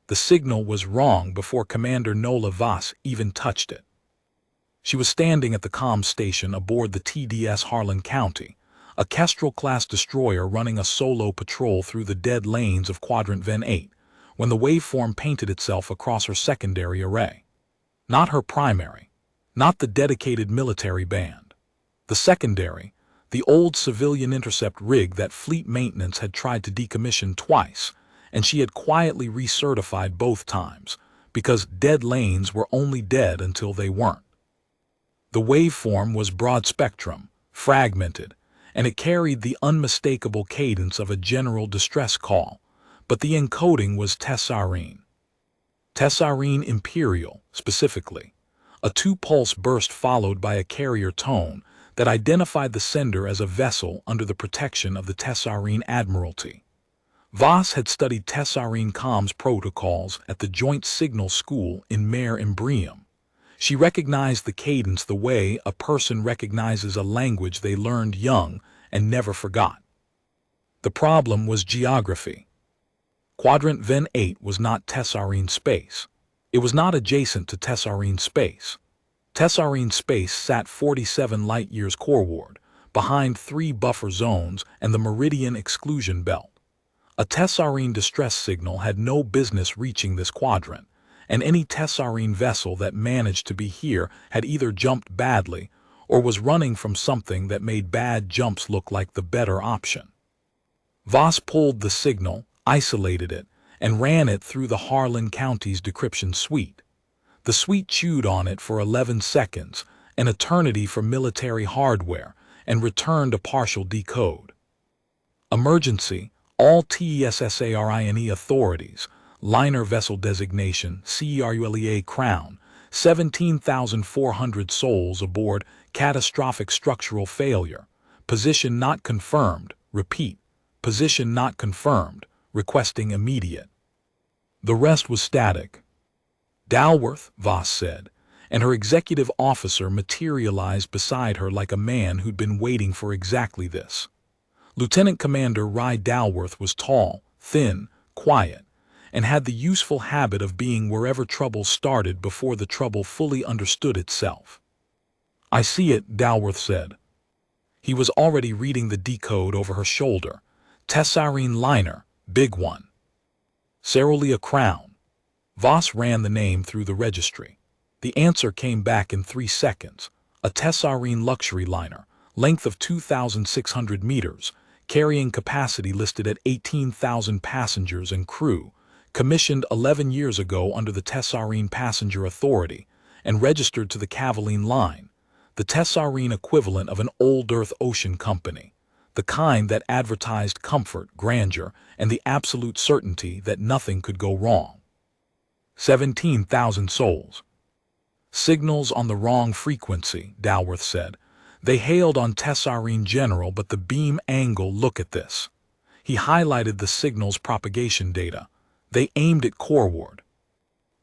The signal was wrong before Commander Nola Voss even touched it. She was standing at the comm station aboard the TDS Harlan County, a Kestrel-class destroyer running a solo patrol through the dead lanes of Quadrant Ven 8, when the waveform painted itself across her secondary array. Not her primary, not the dedicated military band. The secondary, the old civilian intercept rig that fleet maintenance had tried to decommission twice, and she had quietly recertified both times, because dead lanes were only dead until they weren't. The waveform was broad-spectrum, fragmented, and it carried the unmistakable cadence of a general distress call, but the encoding was Tessarine. Tessarine Imperial, specifically, a two-pulse burst followed by a carrier tone that identified the sender as a vessel under the protection of the Tessarine Admiralty. Voss had studied Tessarine comms protocols at the Joint Signal School in Mare Imbrium. She recognized the cadence the way a person recognizes a language they learned young and never forgot. The problem was geography. Quadrant Ven 8 was not Tessarine space. It was not adjacent to Tessarine space. Tessarine space sat 47 light-years coreward, behind 3 buffer zones and the Meridian exclusion belt. A Tessarine distress signal had no business reaching this quadrant, and any Tessarine vessel that managed to be here had either jumped badly or was running from something that made bad jumps look like the better option. Voss pulled the signal, isolated it, and ran it through the Harlan County's decryption suite. The suite chewed on it for 11 seconds, an eternity for military hardware, and returned a partial decode. Emergency, all TESSARINE authorities, liner vessel designation, CERULEA Crown, 17,400 souls aboard, catastrophic structural failure, position not confirmed, repeat, position not confirmed, requesting immediate. The rest was static. Dalworth, Voss said, and her executive officer materialized beside her like a man who'd been waiting for exactly this. Lieutenant Commander Rye Dalworth was tall, thin, quiet, and had the useful habit of being wherever trouble started before the trouble fully understood itself. "I see it," Dalworth said. He was already reading the decode over her shoulder. Tessarine liner, big one. Cerulea Crown. Voss ran the name through the registry. The answer came back in 3 seconds. A Tessarine luxury liner, length of 2,600 meters, carrying capacity listed at 18,000 passengers and crew, commissioned 11 years ago under the Tessarine Passenger Authority, and registered to the Cavaline Line, the Tessarine equivalent of an old Earth ocean company, the kind that advertised comfort, grandeur, and the absolute certainty that nothing could go wrong. 17,000 souls. Signals on the wrong frequency, Dalworth said. They hailed on Tessarine General, but the beam angle, look at this. He highlighted the signal's propagation data. They aimed it coreward,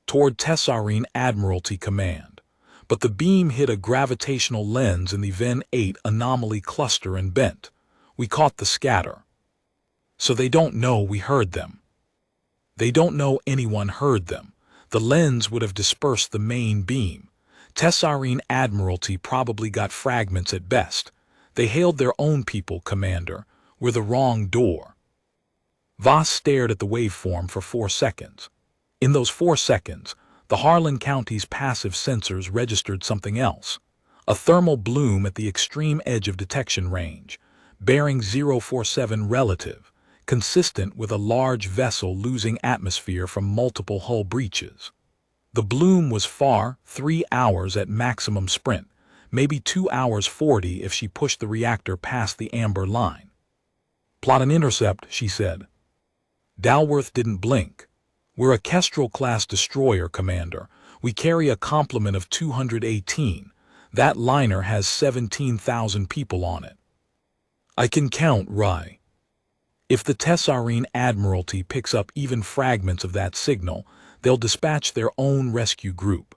toward Tessarine Admiralty Command, but the beam hit a gravitational lens in the Ven 8 anomaly cluster and bent. We caught the scatter. So they don't know we heard them. They don't know anyone heard them. The lens would have dispersed the main beam. Tessarine Admiralty probably got fragments at best. They hailed their own people, Commander. We're the wrong door. Voss stared at the waveform for 4 seconds. In those 4 seconds, the Harlan County's passive sensors registered something else. A thermal bloom at the extreme edge of detection range, bearing 047 relative, consistent with a large vessel losing atmosphere from multiple hull breaches. The bloom was far, 3 hours at maximum sprint, maybe 2 hours 40 if she pushed the reactor past the amber line. "Plot an intercept," she said. Dalworth didn't blink. "We're a Kestrel-class destroyer, Commander. We carry a complement of 218. That liner has 17,000 people on it." "I can count, Rye. If the Tessarine Admiralty picks up even fragments of that signal, they'll dispatch their own rescue group.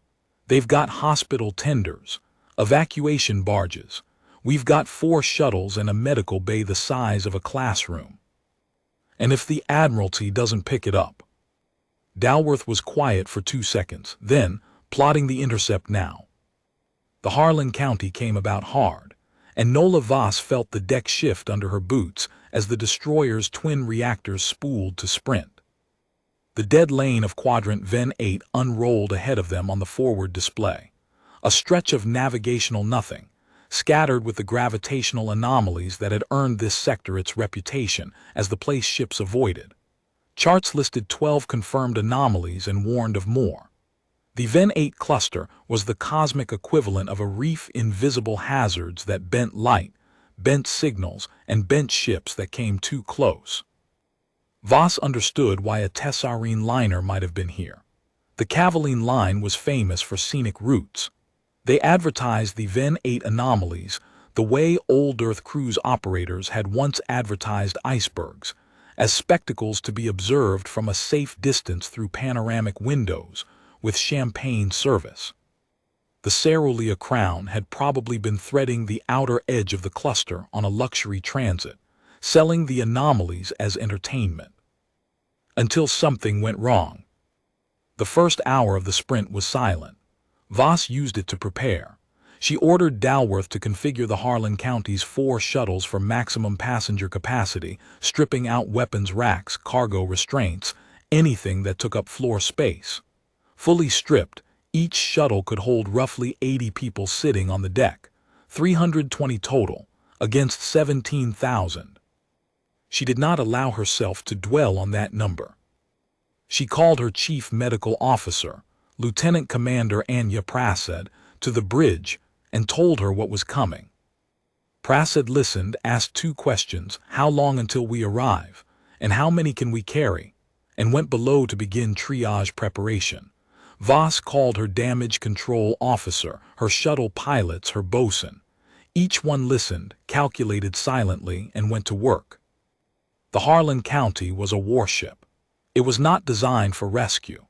They've got hospital tenders, evacuation barges. We've got 4 shuttles and a medical bay the size of a classroom. And if the Admiralty doesn't pick it up..." Dalworth was quiet for 2 seconds, then, plotting the intercept now. The Harlan County came about hard, and Nola Voss felt the deck shift under her boots as the destroyer's twin reactors spooled to sprint. The dead lane of Quadrant Ven 8 unrolled ahead of them on the forward display, a stretch of navigational nothing, scattered with the gravitational anomalies that had earned this sector its reputation as the place ships avoided. Charts listed 12 confirmed anomalies and warned of more. The Ven 8 cluster was the cosmic equivalent of a reef invisible hazards that bent light, bent signals, and bent ships that came too close. Voss understood why a Terran liner might have been here. The Cavaline line was famous for scenic routes. They advertised the Ven 8 anomalies the way old Earth cruise operators had once advertised icebergs, as spectacles to be observed from a safe distance through panoramic windows, with champagne service. The Cerulean Crown had probably been threading the outer edge of the cluster on a luxury transit, selling the anomalies as entertainment. Until something went wrong. The first hour of the sprint was silent. Voss used it to prepare. She ordered Dalworth to configure the Harlan County's 4 shuttles for maximum passenger capacity, stripping out weapons racks, cargo restraints, anything that took up floor space. Fully stripped, each shuttle could hold roughly 80 people sitting on the deck, 320 total, against 17,000. She did not allow herself to dwell on that number. She called her chief medical officer, Lieutenant Commander Anya Prasad, to the bridge and told her what was coming. Prasad listened, asked 2 questions, how long until we arrive, and how many can we carry, and went below to begin triage preparation. Voss called her damage control officer, her shuttle pilots, her bosun. Each one listened, calculated silently, and went to work. The Harlan County was a warship. It was not designed for rescue,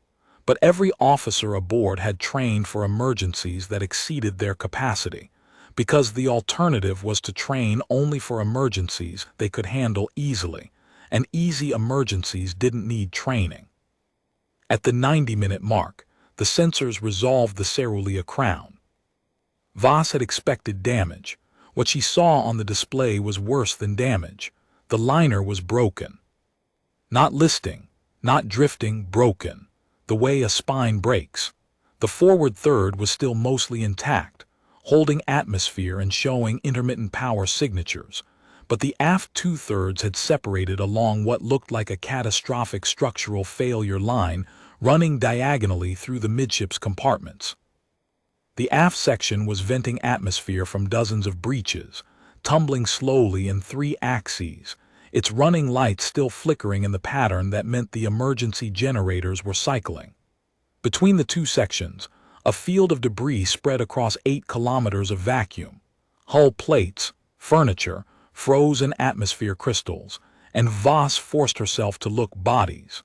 but every officer aboard had trained for emergencies that exceeded their capacity, because the alternative was to train only for emergencies they could handle easily, and easy emergencies didn't need training. At the 90-minute mark, the sensors resolved the Cerulean Crown. Voss had expected damage. What she saw on the display was worse than damage. The liner was broken. Not listing, not drifting, broken, the way a spine breaks. The forward third was still mostly intact, holding atmosphere and showing intermittent power signatures, but the aft 2/3 had separated along what looked like a catastrophic structural failure line running diagonally through the midships compartments. The aft section was venting atmosphere from dozens of breaches, tumbling slowly in 3 axes, its running lights still flickering in the pattern that meant the emergency generators were cycling. Between the 2 sections, a field of debris spread across 8 kilometers of vacuum, hull plates, furniture, frozen atmosphere crystals, and Voss forced herself to look bodies.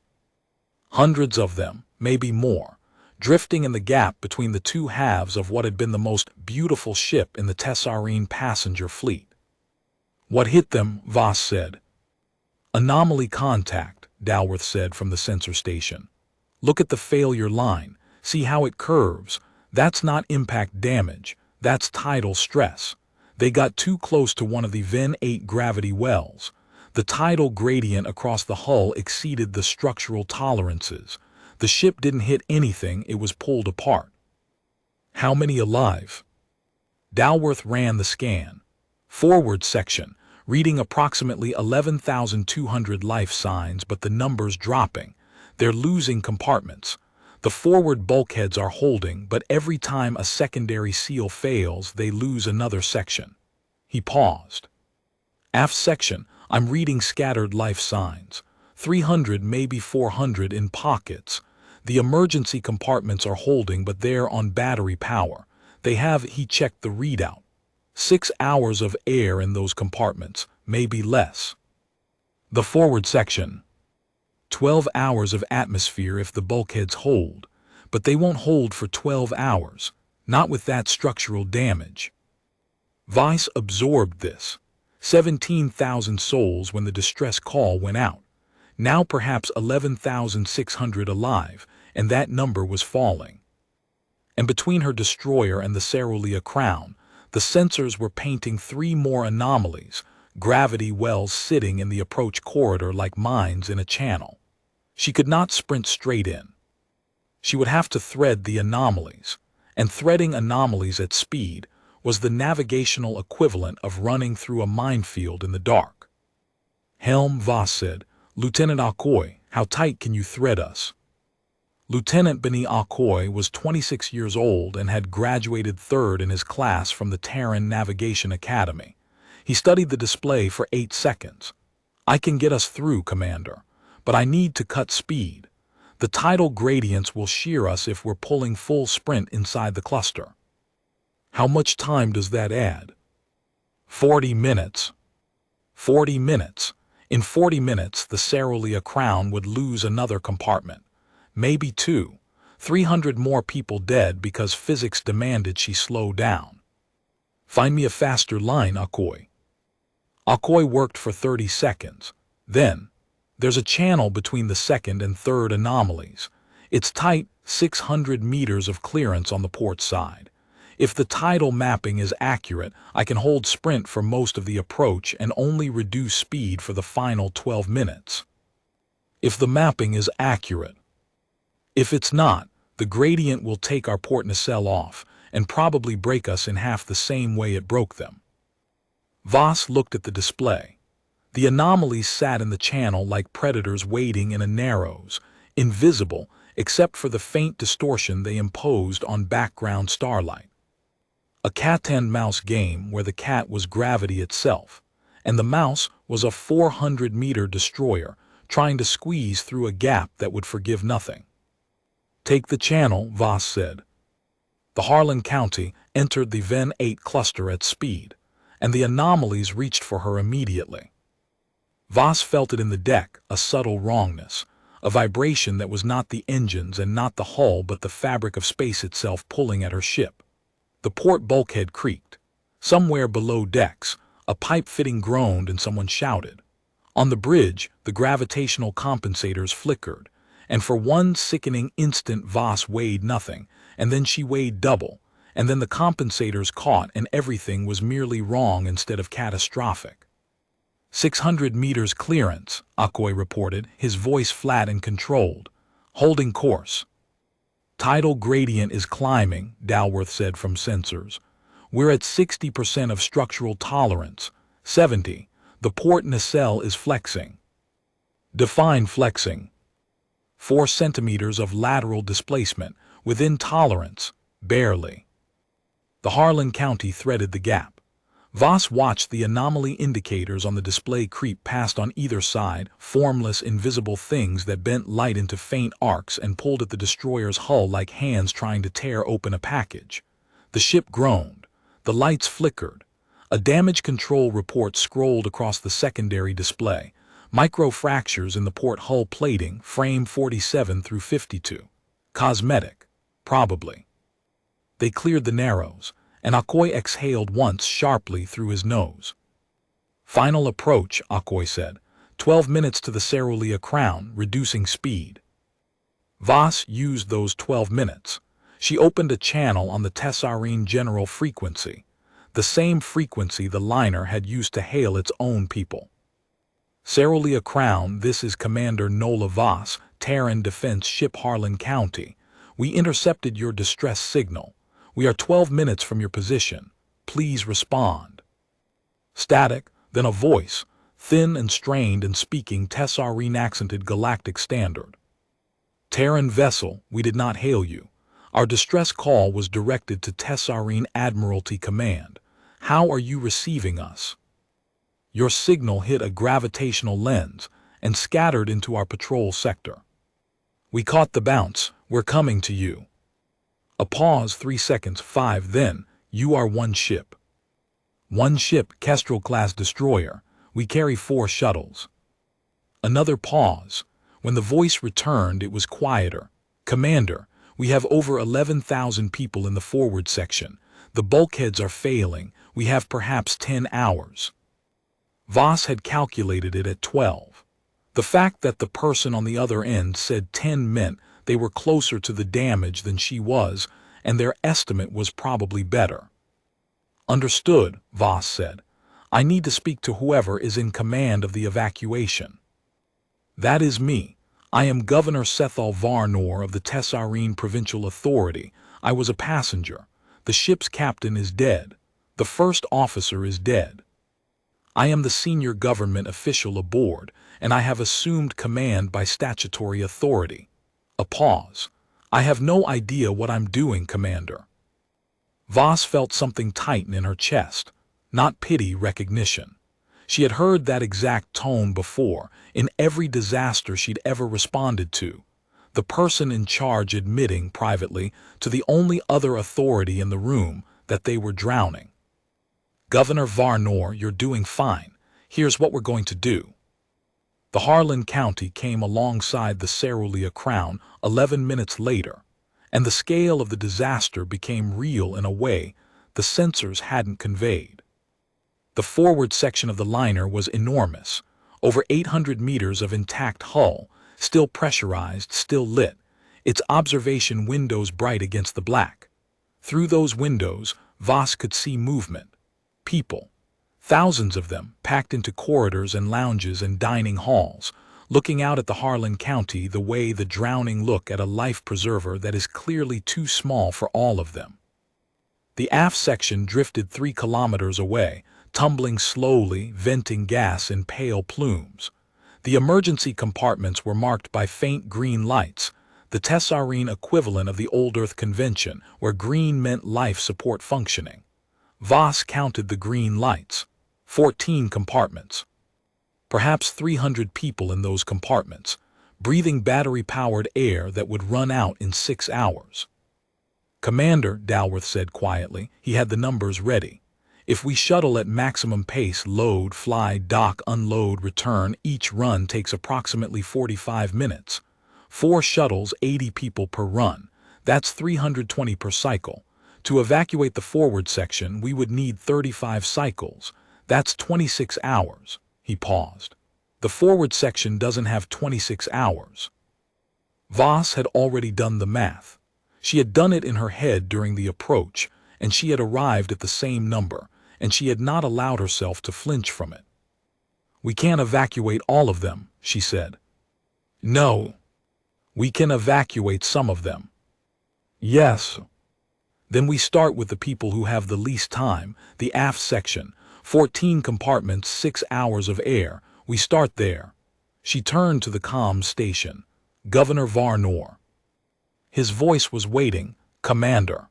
Hundreds of them, maybe more, drifting in the gap between the 2 halves of what had been the most beautiful ship in the Terran passenger fleet. What hit them, Voss said. Anomaly contact, Dalworth said from the sensor station. Look at the failure line, see how it curves. That's not impact damage, that's tidal stress. They got too close to one of the Ven 8 gravity wells. The tidal gradient across the hull exceeded the structural tolerances. The ship didn't hit anything, it was pulled apart. How many alive? Dalworth ran the scan. Forward section, reading approximately 11,200 life signs, but the numbers dropping. They're losing compartments. The forward bulkheads are holding, but every time a secondary seal fails, they lose another section. He paused. Aft section, I'm reading scattered life signs. 300, maybe 400 in pockets. The emergency compartments are holding, but they're on battery power. They have, he checked the readout, 6 hours of air in those compartments, maybe less. The forward section, 12 hours of atmosphere if the bulkheads hold, but they won't hold for 12 hours, not with that structural damage. Voss absorbed this. 17,000 souls when the distress call went out. Now perhaps 11,600 alive, and that number was falling. And between her destroyer and the Cerulean Crown, the sensors were painting 3 more anomalies, gravity wells sitting in the approach corridor like mines in a channel. She could not sprint straight in. She would have to thread the anomalies, and threading anomalies at speed was the navigational equivalent of running through a minefield in the dark. Helm, Voss said, "Lieutenant Alcoy, how tight can you thread us?" Lieutenant Benny Alcoy was 26 years old and had graduated third in his class from the Terran Navigation Academy. He studied the display for 8 seconds. "I can get us through, Commander, but I need to cut speed. The tidal gradients will shear us if we're pulling full sprint inside the cluster." "How much time does that add?" 40 minutes. 40 minutes. In 40 minutes, the Cerulean Crown would lose another compartment. Maybe 2. 300 more people dead because physics demanded she slow down. "Find me a faster line, Alcoy." Alcoy worked for 30 seconds. Then, "There's a channel between the second and third anomalies. It's tight, 600 meters of clearance on the port side. If the tidal mapping is accurate, I can hold sprint for most of the approach and only reduce speed for the final 12 minutes. If the mapping is accurate. If it's not, the gradient will take our port nacelle off and probably break us in half the same way it broke them." Voss looked at the display. The anomalies sat in the channel like predators waiting in a narrows, invisible except for the faint distortion they imposed on background starlight. A cat-and-mouse game where the cat was gravity itself, and the mouse was a 400-meter destroyer trying to squeeze through a gap that would forgive nothing. "Take the channel," Voss said. The Harlan County entered the Ven 8 cluster at speed, and the anomalies reached for her immediately. Voss felt it in the deck, a subtle wrongness, a vibration that was not the engines and not the hull but the fabric of space itself pulling at her ship. The port bulkhead creaked. Somewhere below decks, a pipe fitting groaned and someone shouted. On the bridge, the gravitational compensators flickered, and for one sickening instant Voss weighed nothing, and then she weighed double, and then the compensators caught and everything was merely wrong instead of catastrophic. 600 meters clearance, Alcoy reported, his voice flat and controlled. "Holding course." "Tidal gradient is climbing," Dalworth said from sensors. "We're at 60% of structural tolerance. 70. The port nacelle is flexing." "Define flexing." 4 centimeters of lateral displacement, within tolerance, barely. The Harlan County threaded the gap. Voss watched the anomaly indicators on the display creep past on either side, formless, invisible things that bent light into faint arcs and pulled at the destroyer's hull like hands trying to tear open a package. The ship groaned. The lights flickered. A damage control report scrolled across the secondary display. Microfractures in the port hull plating, frame 47 through 52. Cosmetic. Probably. They cleared the narrows, and Alcoy exhaled once sharply through his nose. "Final approach," Alcoy said. 12 minutes to the Cerulean Crown, reducing speed." Voss used those 12 minutes. She opened a channel on the Tessarine general frequency, the same frequency the liner had used to hail its own people. "Cerulean Crown, this is Commander Nola Voss, Terran Defense Ship Harlan County. We intercepted your distress signal. We are 12 minutes from your position. Please respond." Static, then a voice, thin and strained and speaking Tessarine accented galactic standard. "Terran vessel, we did not hail you. Our distress call was directed to Tessarine Admiralty Command. How are you receiving us? Your signal hit a gravitational lens and scattered into our patrol sector. We caught the bounce. We're coming to you." A pause, 3 seconds, 5, then, "You are one ship." "One ship, Kestrel-class destroyer. We carry 4 shuttles." Another pause. When the voice returned, it was quieter. "Commander, we have over 11,000 people in the forward section. The bulkheads are failing. We have perhaps 10 hours." Voss had calculated it at 12. The fact that the person on the other end said 10 meant they were closer to the damage than she was, and their estimate was probably better. Understood, Voss said. I need to speak to whoever is in command of the evacuation. That is me. I am Governor Sethal Varnor of the Tessarene Provincial Authority. I was a passenger. The ship's captain is dead. The first officer is dead. I am the senior government official aboard, and I have assumed command by statutory authority. A pause. I have no idea what I'm doing, Commander. Voss felt something tighten in her chest. Not pity, recognition. She had heard that exact tone before, in every disaster she'd ever responded to. The person in charge admitting privately to the only other authority in the room that they were drowning. Governor Varnor, you're doing fine. Here's what we're going to do. The Harlan County came alongside the Cerulean Crown 11 minutes later, and the scale of the disaster became real in a way the sensors hadn't conveyed. The forward section of the liner was enormous, over 800 meters of intact hull, still pressurized, still lit, its observation windows bright against the black. Through those windows, Voss could see movement. People, thousands of them, packed into corridors and lounges and dining halls, looking out at the Harlan County the way the drowning look at a life preserver that is clearly too small for all of them. The aft section drifted 3 kilometers away, tumbling slowly, venting gas in pale plumes. The emergency compartments were marked by faint green lights, the Tessarene equivalent of the Old Earth Convention, where green meant life support functioning. Voss counted the green lights. 14 compartments. Perhaps 300 people in those compartments, breathing battery-powered air that would run out in 6 hours. Commander, Dalworth said quietly, he had the numbers ready. If we shuttle at maximum pace, load, fly, dock, unload, return, each run takes approximately 45 minutes. 4 shuttles, 80 people per run. That's 320 per cycle. To evacuate the forward section, we would need 35 cycles. That's 26 hours. He paused. The forward section doesn't have 26 hours. Voss had already done the math. She had done it in her head during the approach, and she had arrived at the same number, and she had not allowed herself to flinch from it. We can't evacuate all of them, she said. No. We can evacuate some of them. Yes. Then we start with the people who have the least time, the aft section, 14 compartments, 6 hours of air. We start there. She turned to the comms station. Governor Varnor. His voice was waiting. Commander.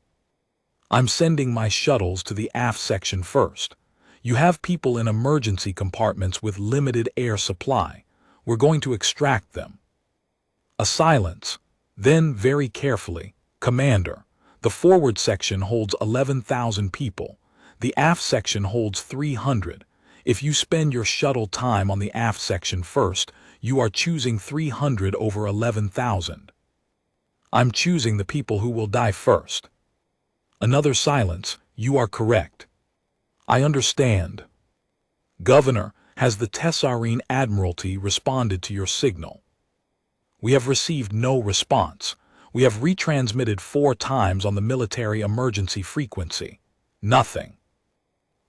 I'm sending my shuttles to the aft section first. You have people in emergency compartments with limited air supply. We're going to extract them. A silence. Then, very carefully, Commander. The forward section holds 11,000 people. The aft section holds 300. If you spend your shuttle time on the aft section first, you are choosing 300 over 11,000. I'm choosing the people who will die first. Another silence. You are correct. I understand. Governor, has the Tessarene Admiralty responded to your signal? We have received no response. We have retransmitted 4 times on the military emergency frequency. Nothing.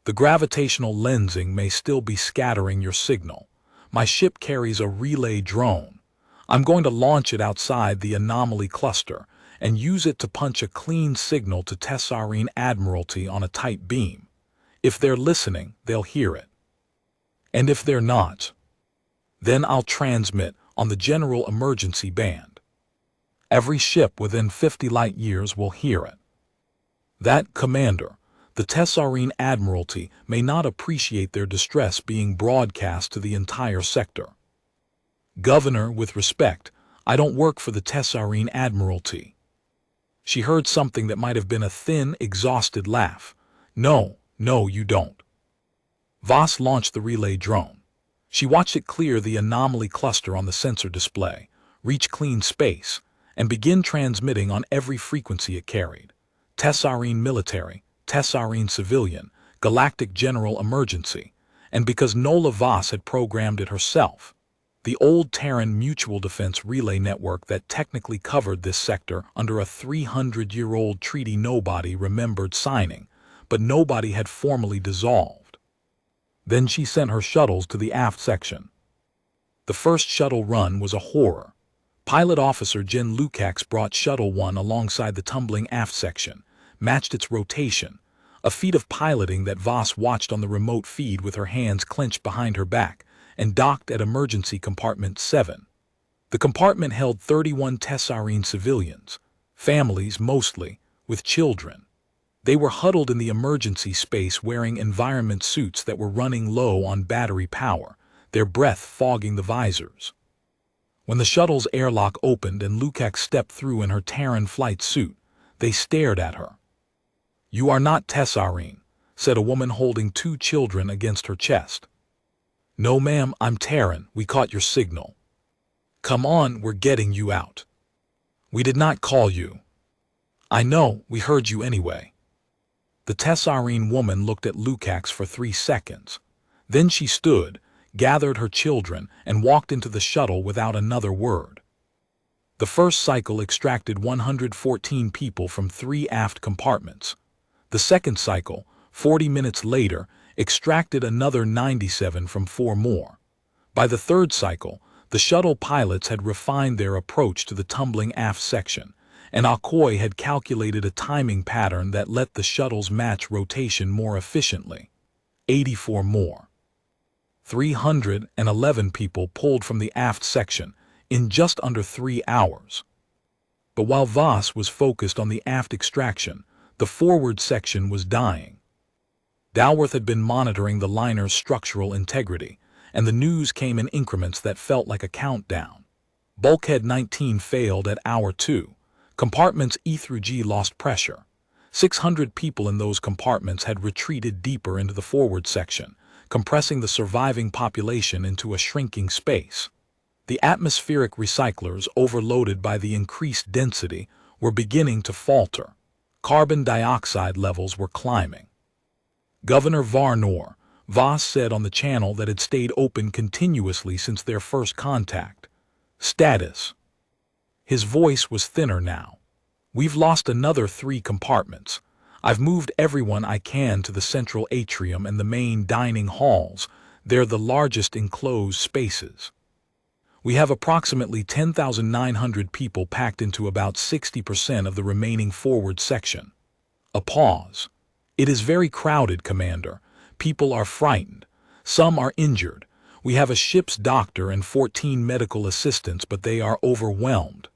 The gravitational lensing may still be scattering your signal. My ship carries a relay drone. I'm going to launch it outside the anomaly cluster and use it to punch a clean signal to Tessarene Admiralty on a tight beam. If they're listening, they'll hear it. And if they're not, then I'll transmit on the general emergency band. Every ship within 50 light years will hear it. That, Commander, the Tessarene Admiralty may not appreciate their distress being broadcast to the entire sector. Governor, with respect, I don't work for the Tessarene Admiralty. She heard something that might have been a thin, exhausted laugh. No, you don't. Voss launched the relay drone. She watched it clear the anomaly cluster on the sensor display, reach clean space, and begin transmitting on every frequency it carried. Tessarene military, Tessarene civilian, galactic general emergency, and because Nola Voss had programmed it herself. The old Terran mutual defense relay network that technically covered this sector under a 300-year-old treaty nobody remembered signing, but nobody had formally dissolved. Then she sent her shuttles to the aft section. The first shuttle run was a horror. Pilot Officer Jen Lukacs brought Shuttle 1 alongside the tumbling aft section, matched its rotation, a feat of piloting that Voss watched on the remote feed with her hands clenched behind her back, and docked at Emergency Compartment 7. The compartment held 31 Tessarine civilians, families mostly, with children. They were huddled in the emergency space wearing environment suits that were running low on battery power, their breath fogging the visors. When the shuttle's airlock opened and Lukacs stepped through in her Terran flight suit, they stared at her. "You are not Tessarine," said a woman holding 2 children against her chest. "No, ma'am, I'm Terran. We caught your signal." "Come on, we're getting you out." "We did not call you." "I know, we heard you anyway." The Tessarine woman looked at Lukacs for 3 seconds. Then she stood, gathered her children, and walked into the shuttle without another word. The first cycle extracted 114 people from 3 aft compartments. The second cycle, 40 minutes later, extracted another 97 from 4 more. By the third cycle, the shuttle pilots had refined their approach to the tumbling aft section, and Akoi had calculated a timing pattern that let the shuttles match rotation more efficiently. 84 more. 311 people pulled from the aft section in just under 3 hours. But while Voss was focused on the aft extraction, the forward section was dying. Dalworth had been monitoring the liner's structural integrity, and the news came in increments that felt like a countdown. Bulkhead 19 failed at hour 2. Compartments E through G lost pressure. 600 people in those compartments had retreated deeper into the forward section, compressing the surviving population into a shrinking space. The atmospheric recyclers, overloaded by the increased density, were beginning to falter. Carbon dioxide levels were climbing. Governor Varnor, Voss said on the channel that had stayed open continuously since their first contact. Status. His voice was thinner now. "We've lost another 3 compartments. I've moved everyone I can to the central atrium and the main dining halls. They're the largest enclosed spaces. We have approximately 10,900 people packed into about 60% of the remaining forward section." A pause. "It is very crowded, Commander. People are frightened. Some are injured. We have a ship's doctor and 14 medical assistants, but they are overwhelmed.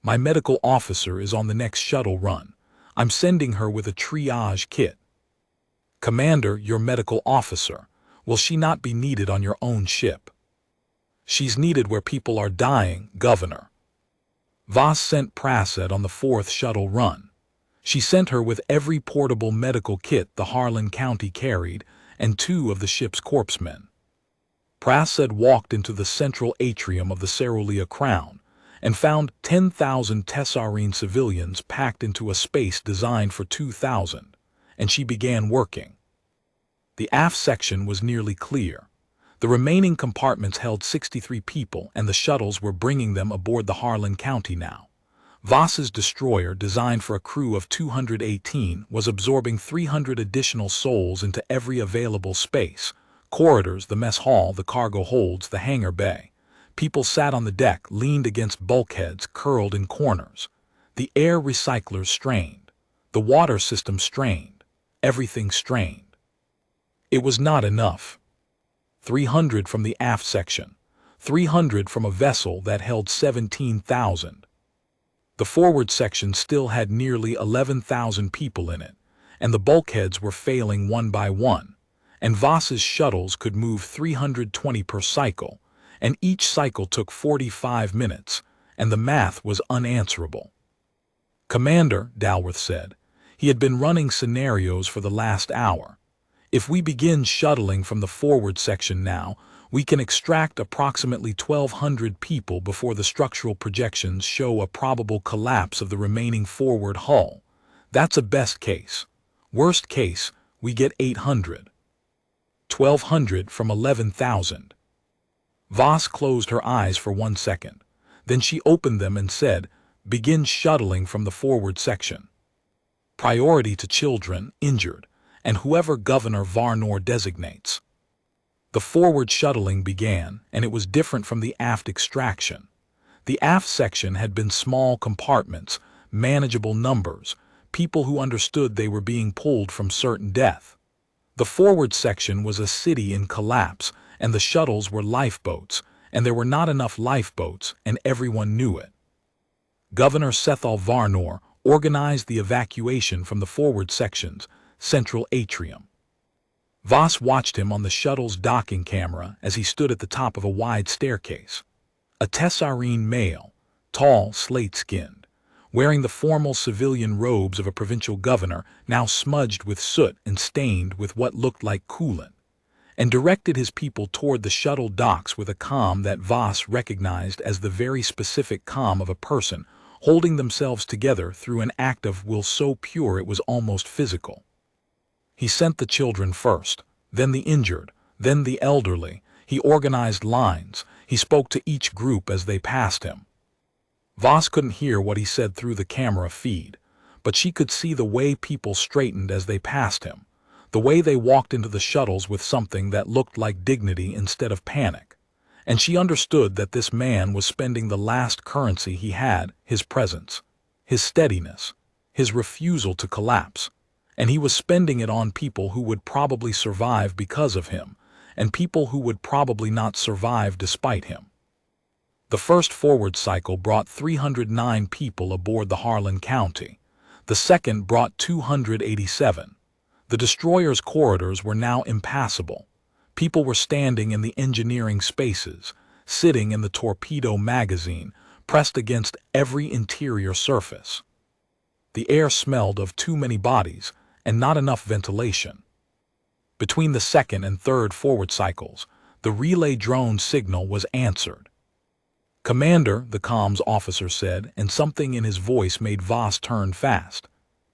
My medical officer is on the next shuttle run. I'm sending her with a triage kit." "Commander, your medical officer. Will she not be needed on your own ship?" "She's needed where people are dying, Governor." Voss sent Prasad on the 4th shuttle run. She sent her with every portable medical kit the Harlan County carried and 2 of the ship's corpsmen. Prasad walked into the central atrium of the Cerulean Crown and found 10,000 Tessarine civilians packed into a space designed for 2,000, and she began working. The aft section was nearly clear. The remaining compartments held 63 people, and the shuttles were bringing them aboard the Harlan County now. Voss's destroyer, designed for a crew of 218, was absorbing 300 additional souls into every available space: corridors, the mess hall, the cargo holds, the hangar bay. People sat on the deck, leaned against bulkheads, curled in corners. The air recyclers strained. The water system strained. Everything strained. It was not enough. 300 from the aft section. 300 from a vessel that held 17,000. The forward section still had nearly 11,000 people in it, and the bulkheads were failing one by one, and Voss's shuttles could move 320 per cycle, and each cycle took 45 minutes, and the math was unanswerable. "Commander," Dalworth said, he had been running scenarios for the last hour. "If we begin shuttling from the forward section now, we can extract approximately 1,200 people before the structural projections show a probable collapse of the remaining forward hull. That's a best case. Worst case, we get 800. 1,200 from 11,000. Voss closed her eyes for 1 second. Then she opened them and said, "Begin shuttling from the forward section. Priority to children, injured, and whoever Governor Varnor designates." The forward shuttling began, and it was different from the aft extraction. The aft section had been small compartments, manageable numbers, people who understood they were being pulled from certain death. The forward section was a city in collapse, and the shuttles were lifeboats, and there were not enough lifeboats, and everyone knew it. Governor Sethal Varnor organized the evacuation from the forward section's central atrium. Voss watched him on the shuttle's docking camera as he stood at the top of a wide staircase. A Tessarine male, tall, slate-skinned, wearing the formal civilian robes of a provincial governor, now smudged with soot and stained with what looked like coolant, and directed his people toward the shuttle docks with a calm that Voss recognized as the very specific calm of a person holding themselves together through an act of will so pure it was almost physical. He sent the children first, then the injured, then the elderly. He organized lines. He spoke to each group as they passed him. Voss couldn't hear what he said through the camera feed, but she could see the way people straightened as they passed him, the way they walked into the shuttles with something that looked like dignity instead of panic. And she understood that this man was spending the last currency he had, his presence, his steadiness, his refusal to collapse. And he was spending it on people who would probably survive because of him, and people who would probably not survive despite him. The first forward cycle brought 309 people aboard the Harlan County. The second brought 287. The destroyer's corridors were now impassable. People were standing in the engineering spaces, sitting in the torpedo magazine, pressed against every interior surface. The air smelled of too many bodies and not enough ventilation. Between the second and third forward cycles, the relay drone signal was answered. "Commander," the comms officer said, and something in his voice made Voss turn fast.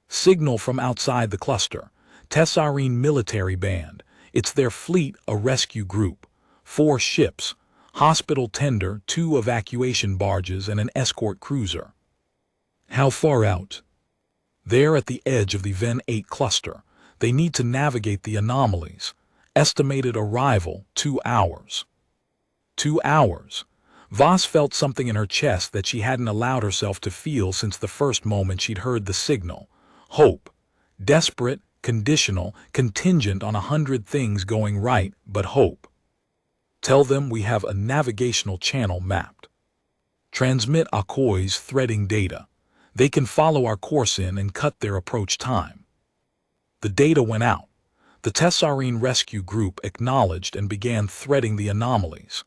"Signal from outside the cluster. Tessarine military band. It's their fleet, a rescue group. 4 ships, hospital tender, 2 evacuation barges, and an escort cruiser." "How far out?" "They're at the edge of the Ven 8 cluster. They need to navigate the anomalies. Estimated arrival, 2 hours. 2 hours. Voss felt something in her chest that she hadn't allowed herself to feel since the first moment she'd heard the signal. Hope. Desperate, conditional, contingent on 100 things going right, but hope. "Tell them we have a navigational channel mapped. Transmit Akoi's threading data. They can follow our course in and cut their approach time." The data went out. The Tessarine rescue group acknowledged and began threading the anomalies.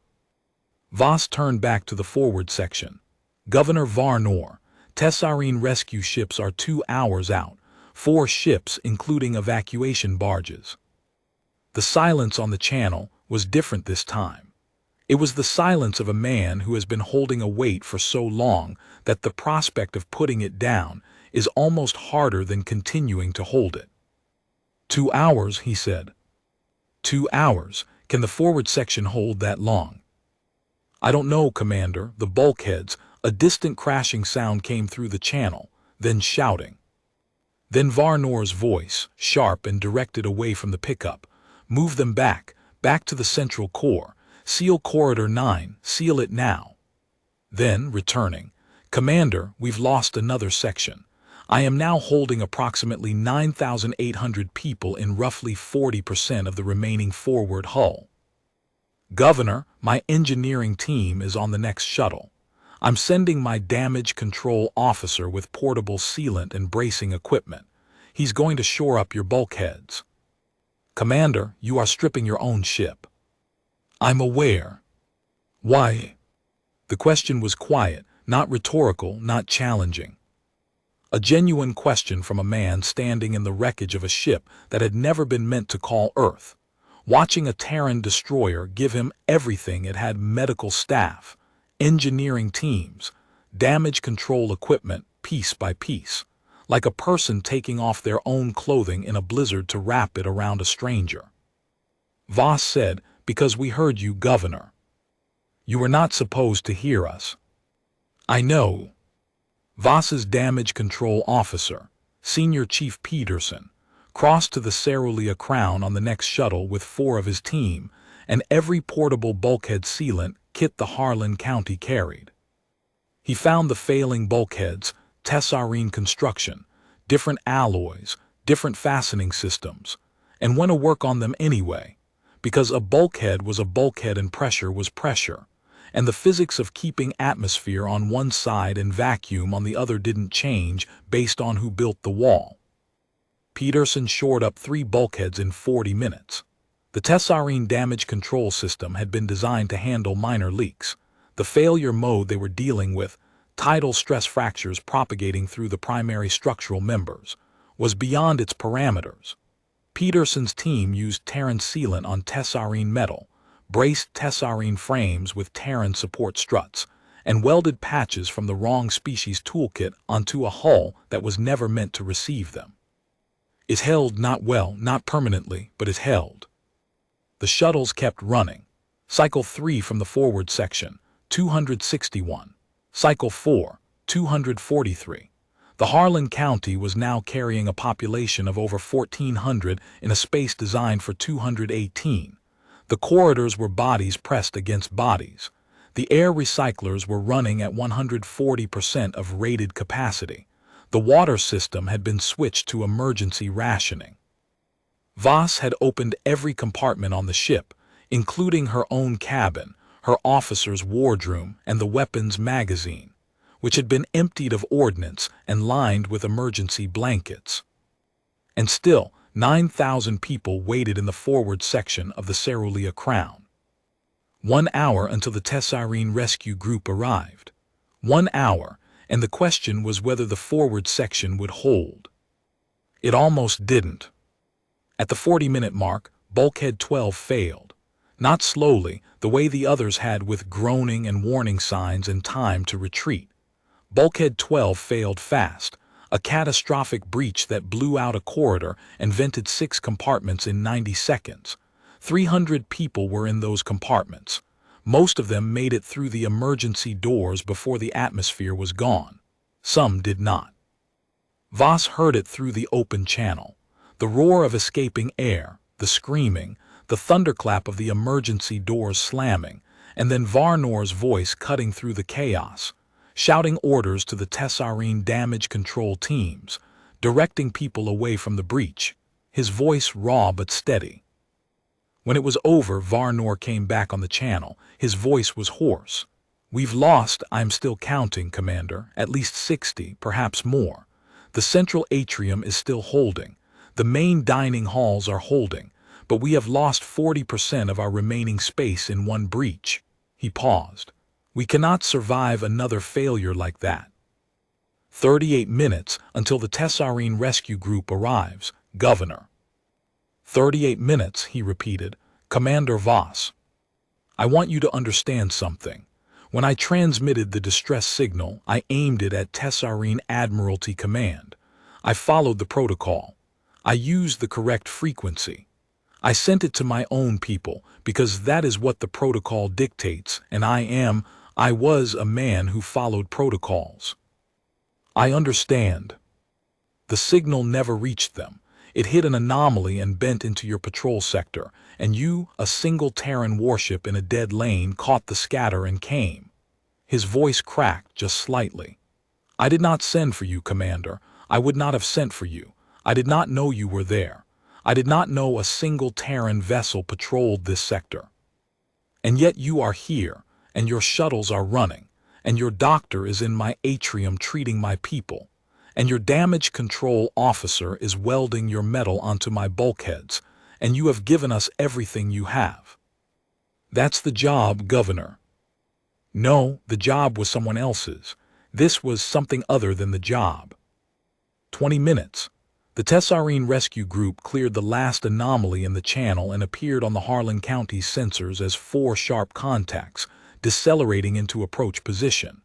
Voss turned back to the forward section. "Governor Varnor, Tessarine rescue ships are 2 hours out, 4 ships including evacuation barges." The silence on the channel was different this time. It was the silence of a man who has been holding a weight for so long that the prospect of putting it down is almost harder than continuing to hold it. 2 hours, he said. 2 hours. Can the forward section hold that long? "I don't know, Commander." The bulkheads, a distant crashing sound came through the channel, then shouting. Then Varnor's voice, sharp and directed away from the pickup. "Move them back to the central core. Seal Corridor 9, seal it now." Then, returning, "Commander, we've lost another section. I am now holding approximately 9,800 people in roughly 40% of the remaining forward hull. Governor, my engineering team is on the next shuttle. I'm sending my damage control officer with portable sealant and bracing equipment. He's going to shore up your bulkheads." "Commander, you are stripping your own ship." "I'm aware." "Why?" The question was quiet, not rhetorical, not challenging. A genuine question from a man standing in the wreckage of a ship that had never been meant to call Earth, watching a Terran destroyer give him everything it had: medical staff, engineering teams, damage control equipment, piece by piece, like a person taking off their own clothing in a blizzard to wrap it around a stranger. Voss said, "Because we heard you, Governor." You were not supposed to hear us. I know. Voss's damage control officer, Senior Chief Peterson, crossed to the Cerulean Crown on the next shuttle with 4 of his team and every portable bulkhead sealant kit the Harlan County carried. He found the failing bulkheads, tessarine construction, different alloys, different fastening systems, and went to work on them anyway, because a bulkhead was a bulkhead and pressure was pressure, and the physics of keeping atmosphere on one side and vacuum on the other didn't change based on who built the wall. Peterson shored up 3 bulkheads in 40 minutes. The tessarine damage control system had been designed to handle minor leaks. The failure mode they were dealing with, tidal stress fractures propagating through the primary structural members, was beyond its parameters. Peterson's team used Terran sealant on tessarine metal, braced tessarine frames with Terran support struts, and welded patches from the wrong species toolkit onto a hull that was never meant to receive them. It held not well, not permanently, but it held. The shuttles kept running. Cycle 3 from the forward section, 261. Cycle 4, 243. The Harlan County was now carrying a population of over 1,400 in a space designed for 218. The corridors were bodies pressed against bodies. The air recyclers were running at 140% of rated capacity. The water system had been switched to emergency rationing. Voss had opened every compartment on the ship, including her own cabin, her officer's wardroom, and the weapons magazine, which had been emptied of ordnance and lined with emergency blankets. And still, 9,000 people waited in the forward section of the Cerulean Crown. 1 hour until the tessarine rescue group arrived. 1 hour, and the question was whether the forward section would hold. It almost didn't. At the 40-minute mark, Bulkhead 12 failed. Not slowly, the way the others had with groaning and warning signs and time to retreat. Bulkhead 12 failed fast, a catastrophic breach that blew out a corridor and vented 6 compartments in 90 seconds. 300 people were in those compartments. Most of them made it through the emergency doors before the atmosphere was gone. Some did not. Voss heard it through the open channel. The roar of escaping air, the screaming, the thunderclap of the emergency doors slamming, and then Varnor's voice cutting through the chaos, shouting orders to the tessarine damage control teams, directing people away from the breach, his voice raw but steady. When it was over, Varnor came back on the channel. His voice was hoarse. "We've lost, I'm still counting, Commander, at least 60, perhaps more. The central atrium is still holding. The main dining halls are holding, but we have lost 40% of our remaining space in one breach." He paused. "We cannot survive another failure like that." 38 minutes until the tessarine rescue group arrives, Governor. 38 minutes, he repeated. "Commander Voss, I want you to understand something. When I transmitted the distress signal, I aimed it at Tessarine Admiralty Command. I followed the protocol. I used the correct frequency. I sent it to my own people because that is what the protocol dictates, and I was a man who followed protocols. I understand. The signal never reached them. It hit an anomaly and bent into your patrol sector, and you, a single Terran warship in a dead lane, caught the scatter and came." His voice cracked just slightly. "I did not send for you, Commander. I would not have sent for you. I did not know you were there. I did not know a single Terran vessel patrolled this sector. And yet you are here, and your shuttles are running, and your doctor is in my atrium treating my people, and your damage control officer is welding your metal onto my bulkheads, and you have given us everything you have. That's the job, Governor." No, the job was someone else's. This was something other than the job. 20 minutes. The Tessarine Rescue Group cleared the last anomaly in the channel and appeared on the Harlan County sensors as 4 sharp contacts, decelerating into approach position.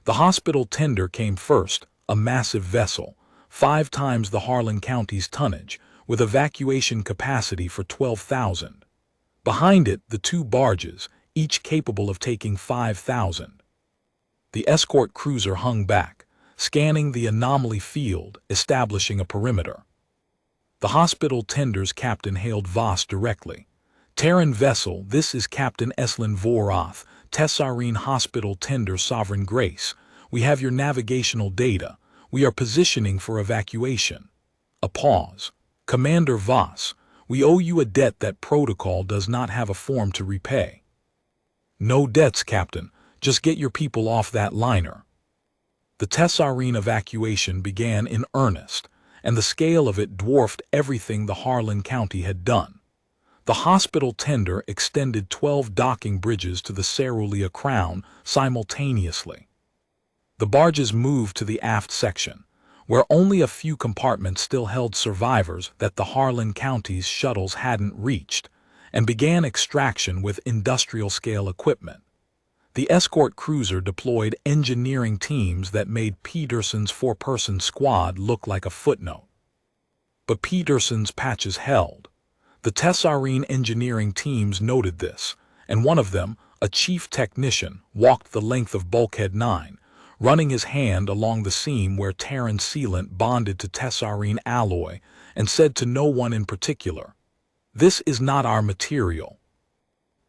The hospital tender came first, a massive vessel, 5 times the Harlan County's tonnage, with evacuation capacity for 12,000. Behind it, the 2 barges, each capable of taking 5,000. The escort cruiser hung back, scanning the anomaly field, establishing a perimeter. The hospital tender's captain hailed Voss directly. "Terran vessel, this is Captain Eslin Vorath, Tessarine Hospital Tender Sovereign Grace. We have your navigational data. We are positioning for evacuation." A pause. "Commander Voss, we owe you a debt that protocol does not have a form to repay." "No debts, Captain. Just get your people off that liner." The Tessarine evacuation began in earnest, and the scale of it dwarfed everything the Harlan County had done. The hospital tender extended 12 docking bridges to the Cerulean Crown simultaneously. The barges moved to the aft section, where only a few compartments still held survivors that the Harlan County's shuttles hadn't reached, and began extraction with industrial-scale equipment. The escort cruiser deployed engineering teams that made Peterson's 4-person squad look like a footnote. But Peterson's patches held. The Tessarine engineering teams noted this, and one of them, a chief technician, walked the length of Bulkhead 9, running his hand along the seam where Terran sealant bonded to Tessarine alloy, and said to no one in particular, "This is not our material."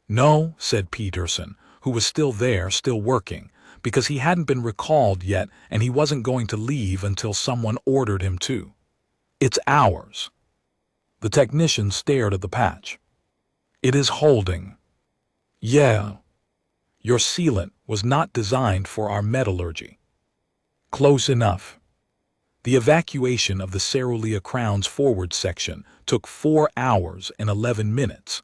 "No," said Peterson, who was still there, still working, because he hadn't been recalled yet and he wasn't going to leave until someone ordered him to. "It's ours." The technician stared at the patch. "It is holding." "Yeah. Your sealant was not designed for our metallurgy." "Close enough." The evacuation of the Cerulean Crown's forward section took 4 hours and 11 minutes.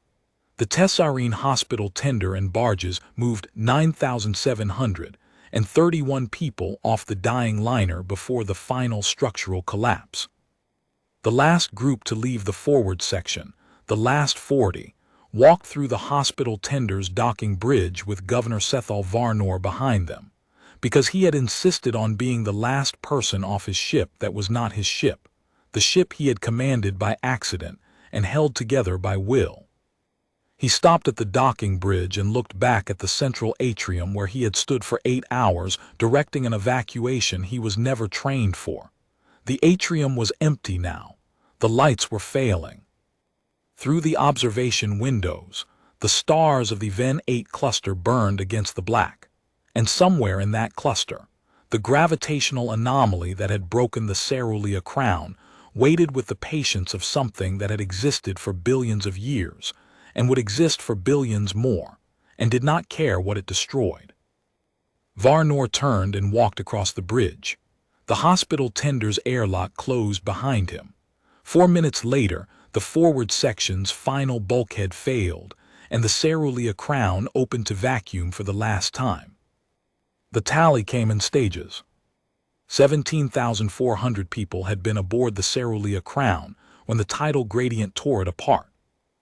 The Tessarine hospital tender and barges moved 9,731 people off the dying liner before the final structural collapse. The last group to leave the forward section, the last 40, walked through the hospital tender's docking bridge with Governor Sethal Varnor behind them, because he had insisted on being the last person off his ship that was not his ship, the ship he had commanded by accident and held together by will. He stopped at the docking bridge and looked back at the central atrium where he had stood for 8 hours directing an evacuation he was never trained for. The atrium was empty now. The lights were failing. Through the observation windows, the stars of the Ven 8 cluster burned against the black, and somewhere in that cluster, the gravitational anomaly that had broken the Cerulean Crown waited with the patience of something that had existed for billions of years, and would exist for billions more, and did not care what it destroyed. Varnor turned and walked across the bridge. The hospital tender's airlock closed behind him. 4 minutes later, the forward section's final bulkhead failed, and the Cerulean Crown opened to vacuum for the last time. The tally came in stages. 17,400 people had been aboard the Cerulean Crown when the tidal gradient tore it apart.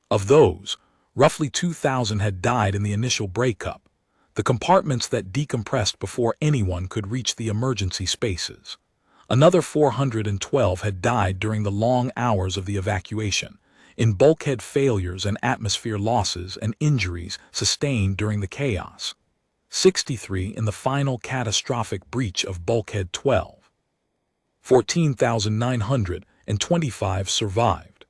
Of those, roughly 2,000 had died in the initial breakup, the compartments that decompressed before anyone could reach the emergency spaces. Another 412 had died during the long hours of the evacuation, in bulkhead failures and atmosphere losses and injuries sustained during the chaos. 63 in the final catastrophic breach of Bulkhead 12. 14,925 survived.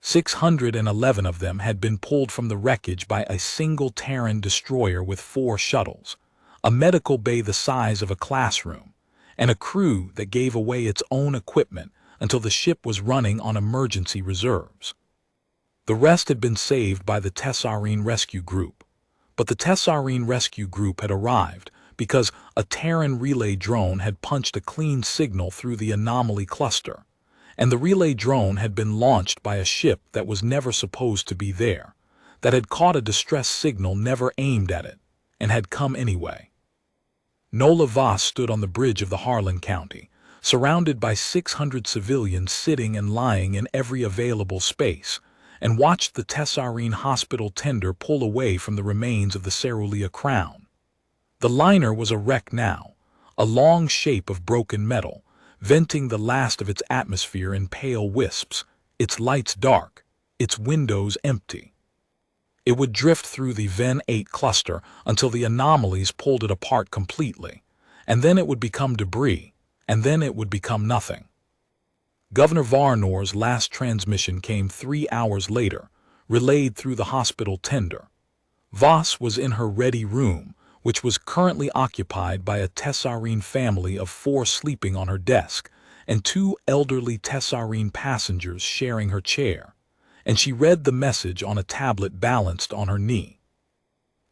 611 of them had been pulled from the wreckage by a single Terran destroyer with 4 shuttles, a medical bay the size of a classroom, and a crew that gave away its own equipment until the ship was running on emergency reserves. The rest had been saved by the Tessarine Rescue Group, but the Tessarine Rescue Group had arrived because a Terran relay drone had punched a clean signal through the anomaly cluster, and the relay drone had been launched by a ship that was never supposed to be there, that had caught a distress signal never aimed at it, and had come anyway. Nola Voss stood on the bridge of the Harlan County, surrounded by 600 civilians sitting and lying in every available space, and watched the Tessarine hospital tender pull away from the remains of the Cerulean Crown. The liner was a wreck now, a long shape of broken metal, venting the last of its atmosphere in pale wisps, its lights dark, its windows empty. It would drift through the Ven 8 cluster until the anomalies pulled it apart completely, and then it would become debris, and then it would become nothing. Governor Varnor's last transmission came 3 hours later, relayed through the hospital tender. Voss was in her ready room, which was currently occupied by a Tessarine family of 4 sleeping on her desk, and 2 elderly Tessarine passengers sharing her chair, and she read the message on a tablet balanced on her knee.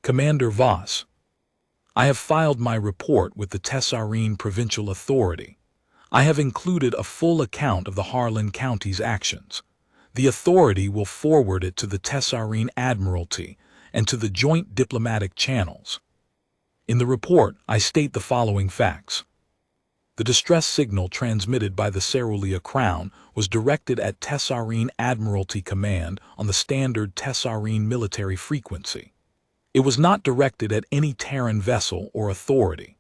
Commander Voss, I have filed my report with the Tessarine Provincial Authority. I have included a full account of the Harlan County's actions. The authority will forward it to the Tessarine Admiralty and to the joint diplomatic channels. In the report, I state the following facts. The distress signal transmitted by the Cerulean Crown was directed at Tessarine Admiralty Command on the standard Tessarine military frequency. It was not directed at any Terran vessel or authority.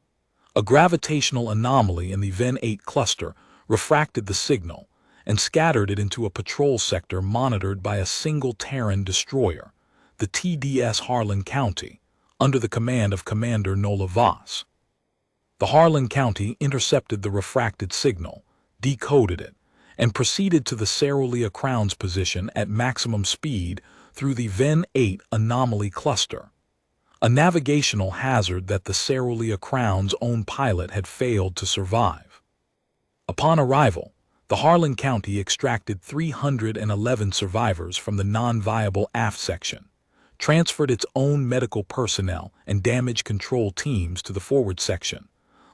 A gravitational anomaly in the Ven 8 cluster refracted the signal and scattered it into a patrol sector monitored by a single Terran destroyer, the TDS Harlan County, under the command of Commander Nola Voss. The Harlan County intercepted the refracted signal, decoded it, and proceeded to the Cerulean Crown's position at maximum speed through the Ven 8 anomaly cluster, a navigational hazard that the Cerulean Crown's own pilot had failed to survive. Upon arrival, the Harlan County extracted 311 survivors from the non-viable aft section, transferred its own medical personnel and damage control teams to the forward section,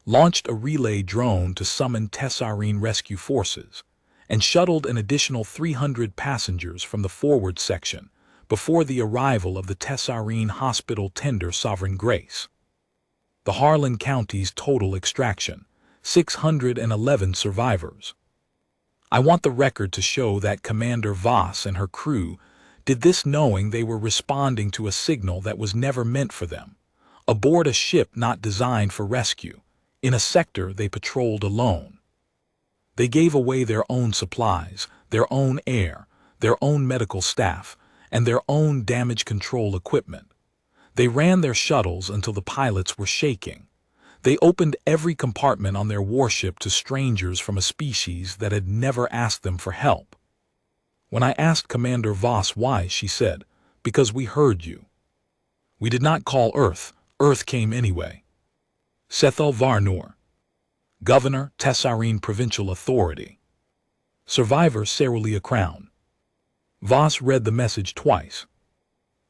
launched a relay drone to summon Tessarine rescue forces, and shuttled an additional 300 passengers from the forward section before the arrival of the Tessarine hospital tender Sovereign Grace. The Harlan County's total extraction, 611 survivors. I want the record to show that Commander Voss and her crew did this knowing they were responding to a signal that was never meant for them, aboard a ship not designed for rescue, in a sector they patrolled alone. They gave away their own supplies, their own air, their own medical staff, and their own damage control equipment. They ran their shuttles until the pilots were shaking. They opened every compartment on their warship to strangers from a species that had never asked them for help. When I asked Commander Voss why, she said, "Because we heard you. We did not call Earth. Earth came anyway." Sethel Varnor, Governor, Tessarine Provincial Authority. Survivor, Cerulean Crown. Voss read the message twice.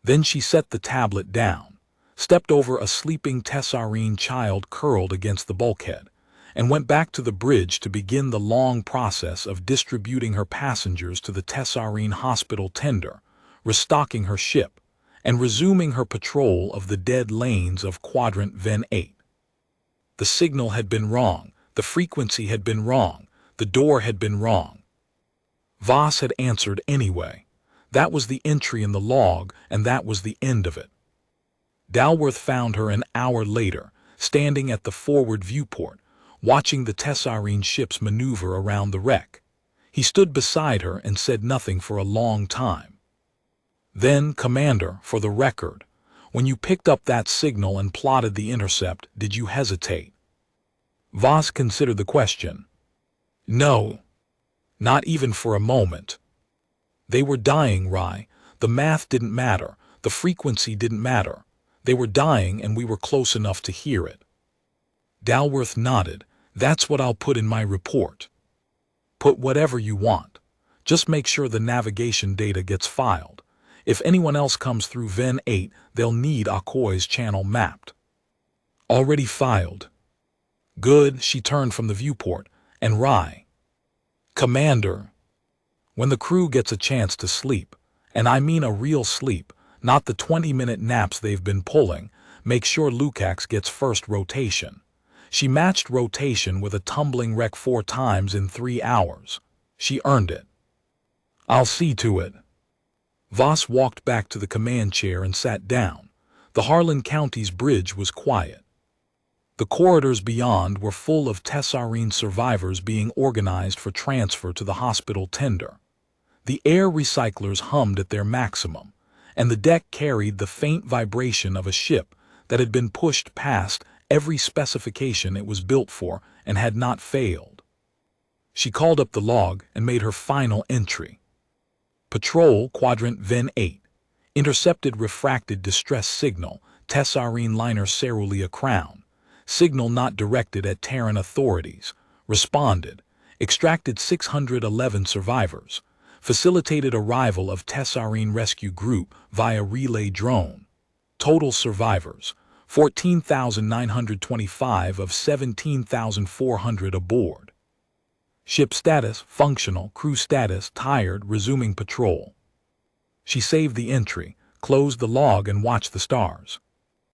Then she set the tablet down, stepped over a sleeping Tessarine child curled against the bulkhead, and went back to the bridge to begin the long process of distributing her passengers to the Tessarine hospital tender, restocking her ship, and resuming her patrol of the dead lanes of Quadrant Ven 8. The signal had been wrong, the frequency had been wrong, the door had been wrong. Voss had answered anyway. That was the entry in the log, and that was the end of it. Dalworth found her an hour later, standing at the forward viewport, watching the Tessarine ships maneuver around the wreck. He stood beside her and said nothing for a long time. Then, Commander, for the record, when you picked up that signal and plotted the intercept, did you hesitate? Voss considered the question. No. Not even for a moment. They were dying, Rye. The math didn't matter. The frequency didn't matter. They were dying and we were close enough to hear it. Dalworth nodded. That's what I'll put in my report. Put whatever you want. Just make sure the navigation data gets filed. If anyone else comes through Ven 8, they'll need Akoi's channel mapped. Already filed. Good, she turned from the viewport. And Rye. Commander. When the crew gets a chance to sleep, and I mean a real sleep, not the 20-minute naps they've been pulling, make sure Lukacs gets first rotation. She matched rotation with a tumbling wreck 4 times in 3 hours. She earned it. I'll see to it. Voss walked back to the command chair and sat down. The Harlan County's bridge was quiet. The corridors beyond were full of Tessarine survivors being organized for transfer to the hospital tender. The air recyclers hummed at their maximum, and the deck carried the faint vibration of a ship that had been pushed past every specification it was built for and had not failed. She called up the log and made her final entry. Patrol Quadrant Ven 8. Intercepted refracted distress signal, Tessarine liner Cerulean Crown. Signal not directed at Terran authorities. Responded. Extracted 611 survivors. Facilitated arrival of Tessarine Rescue Group via relay drone. Total survivors, 14,925 of 17,400 aboard. Ship status, functional, crew status, tired, resuming patrol. She saved the entry, closed the log and watched the stars.